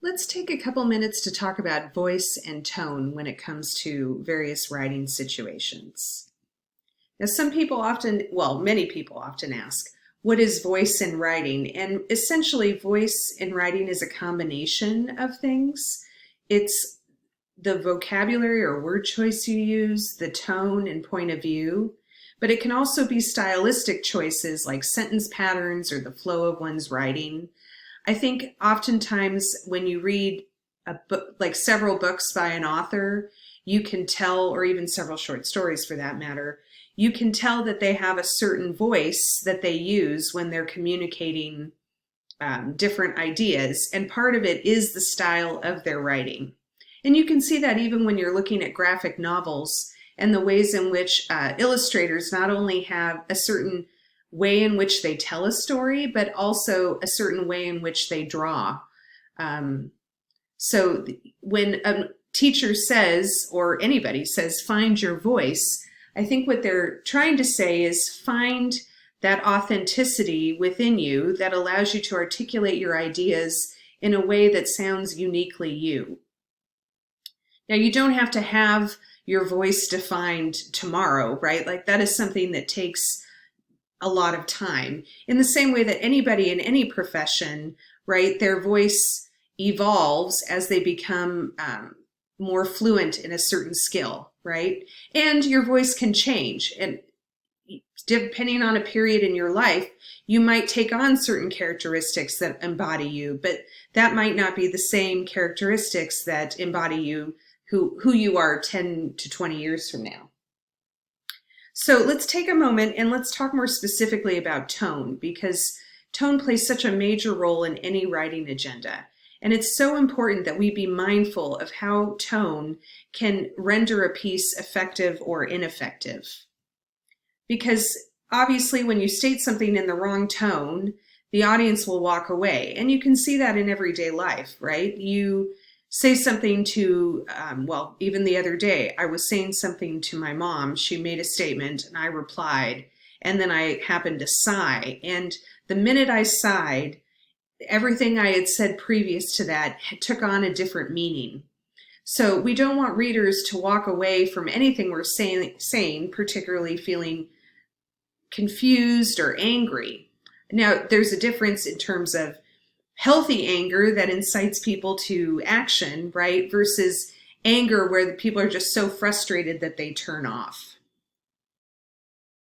Let's take a couple minutes to talk about voice and tone when it comes to various writing situations. Now, many people often ask, what is voice in writing? And essentially, voice in writing is a combination of things. It's the vocabulary or word choice you use, the tone and point of view, but it can also be stylistic choices like sentence patterns or the flow of one's writing. I think oftentimes when you read a book, like several books by an author, you can tell, or even several short stories for that matter, you can tell that they have a certain voice that they use when they're communicating different ideas. And part of it is the style of their writing. And you can see that even when you're looking at graphic novels and the ways in which illustrators not only have a certain way in which they tell a story, but also a certain way in which they draw. So when a teacher says, or anybody says, find your voice, I think what they're trying to say is find that authenticity within you that allows you to articulate your ideas in a way that sounds uniquely you. Now, you don't have to have your voice defined tomorrow, right? Like that is something that takes a lot of time. In the same way that anybody in any profession, right, their voice evolves as they become more fluent in a certain skill, right? And your voice can change. And depending on a period in your life, you might take on certain characteristics that embody you, but that might not be the same characteristics that embody you, who you are 10 to 20 years from now. So let's take a moment and let's talk more specifically about tone, because tone plays such a major role in any writing agenda. And it's so important that we be mindful of how tone can render a piece effective or ineffective. Because obviously when you state something in the wrong tone, the audience will walk away. And you can see that in everyday life, right? You say something to, even the other day, I was saying something to my mom. She made a statement and I replied, and then I happened to sigh. And the minute I sighed, everything I had said previous to that took on a different meaning. So we don't want readers to walk away from anything we're saying, particularly feeling confused or angry. Now, there's a difference in terms of healthy anger that incites people to action, right? Versus anger where the people are just so frustrated that they turn off.